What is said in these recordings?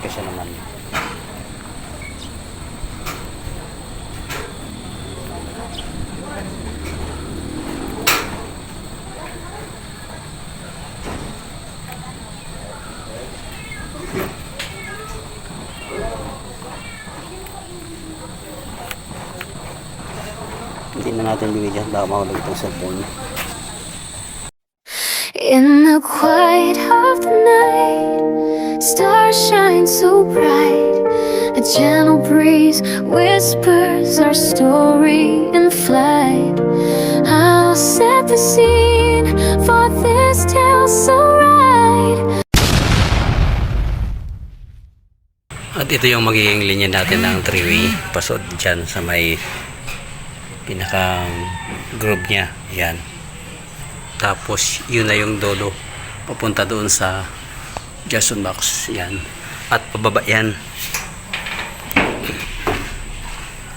kasi naman. Hindi na natin bibigyan, baka mahulog itong cellphone. In the quiet of the night, stars shine so bright. A gentle breeze whispers our story in flight. I'll set the scene for this tale so right. At ito yung magiging linya natin ng three-way. Pasod dyan sa may pinakang groove niya. Yan. Tapos yun na yung dolo papunta doon sa junction box. Yan. At pababa yan.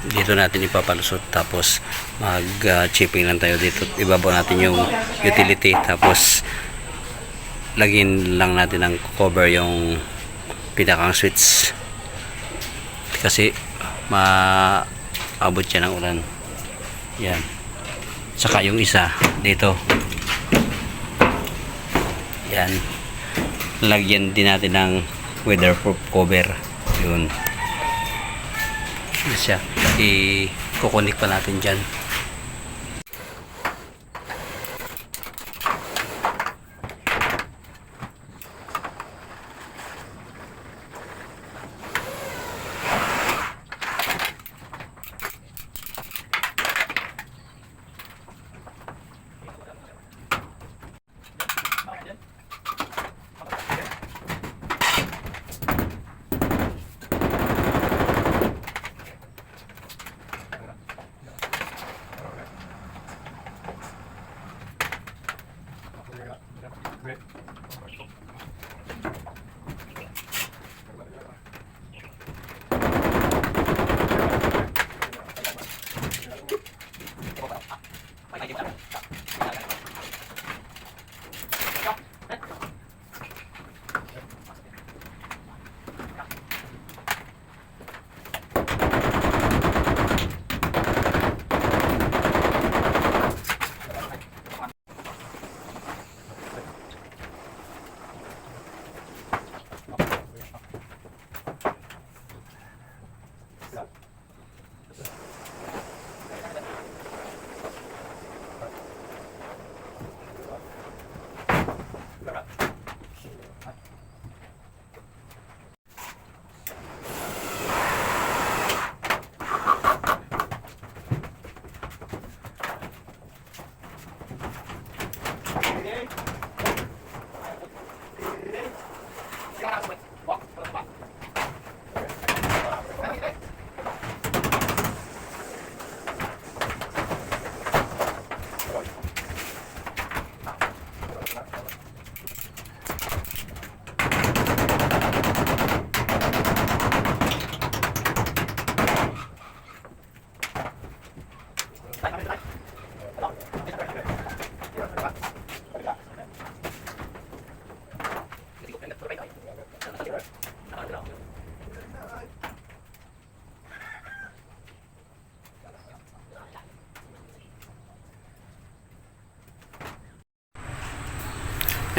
Dito natin ipapalusot. Tapos mag chipping lang tayo dito. Ibabaw natin yung utility. Tapos lagyan lang natin ng cover yung pinakang switch. Kasi maabot siya ng ulan. Yan. Saka yung isa dito. Yan. Lagyan din natin ng weatherproof cover. Yun. Yan siya. I-kukunik pa natin dyan.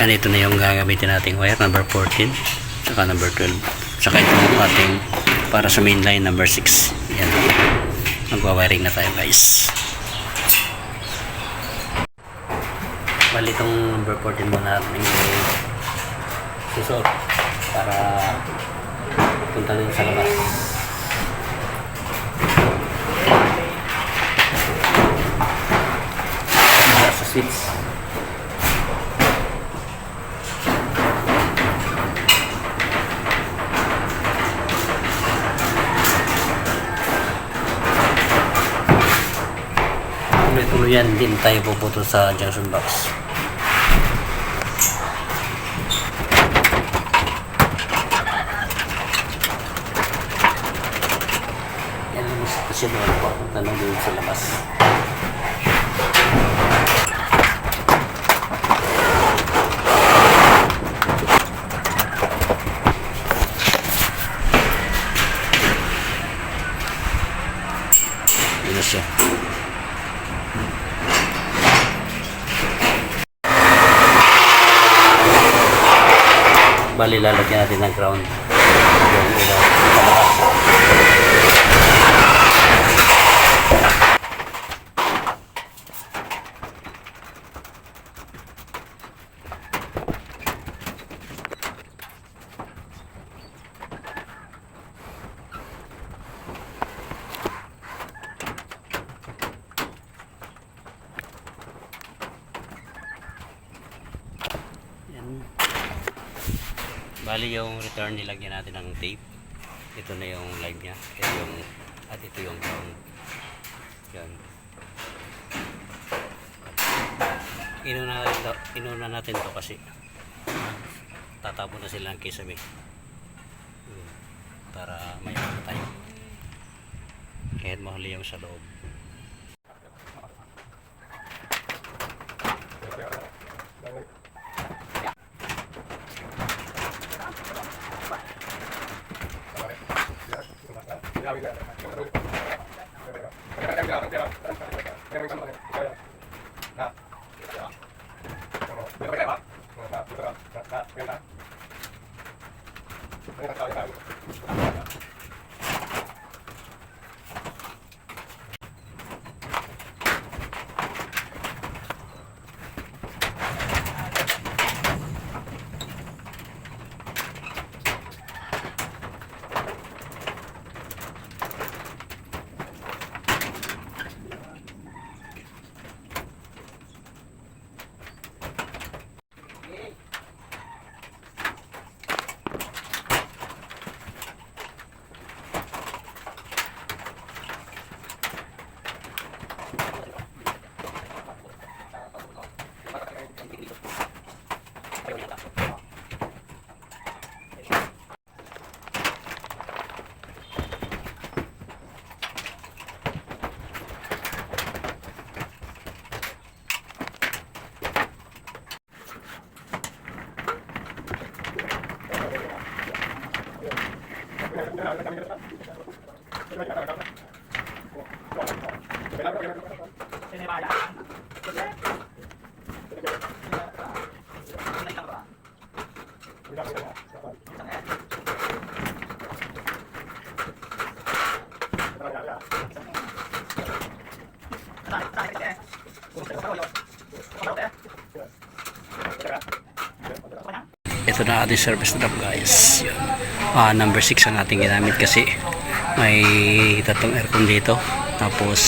Yan, ito na yung gagamitin nating wire number 14 saka number 12 saka ito yung ating para sa main line number 6. Yan, magwa-wiring na tayo guys. Bali itong number 14 muna natin susot para punta din sa labas. Sa switch. Tuloy-tuloy yan, din tayo puputol sa junction box. Yan yung sitwasyon na papunta na doon sa labas. bali lalagyan natin ng ground. Yung ilaw. Palakas. Yan. Bali yung return nilagyan natin ng tape. Ito na yung live niya. Ito yung, at ito yung ground. Yan. Inuna natin to kasi tatapon na sila ng kisame. Para may ano tayo. Kahit mahuli yung sa loob. Ito na ating service drop guys. Number 6 ang ating ginamit kasi may tatlong aircon dito. Tapos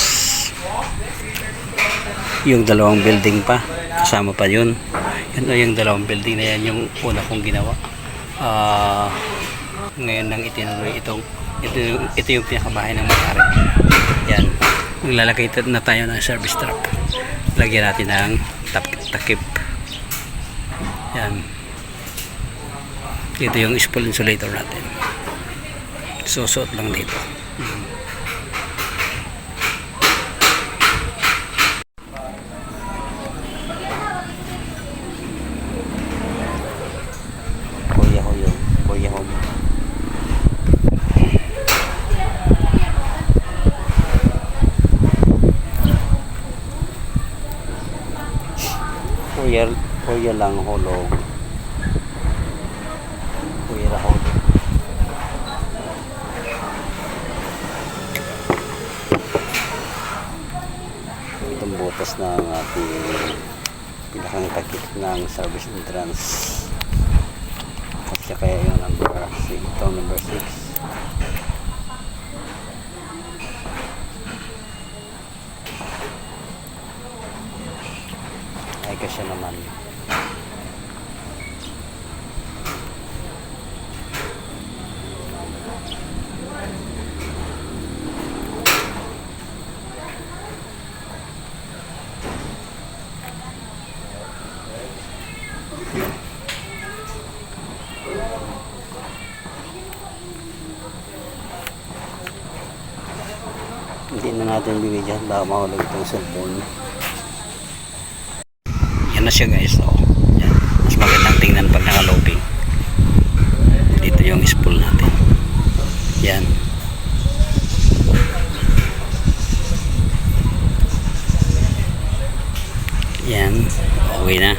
yung dalawang building pa kasama pa yun. Yun yung dalawang building na yan yung una kong ginawa. Ngayon lang itinuloy ito yung pinakabahay ng may-ari. Yan. Maglalagay na tayo ng service drop. Lagyan natin ng takip. Yan. Ito yung spool insulator natin. Susuot lang dito. Kuya ho yun. Kuya ho. Kuya lang holo. Itong butas ng ating pinakang takip ng service entrance kasi kaya yung number 6 itong number 6 ay kasi naman hindi na natin bibigyan baka mahulog itong cellphone. Yan na siya guys. Yan. Mas magandang tingnan pag nakalobing. Dito yung spool natin. Yan. Yan. Okay na.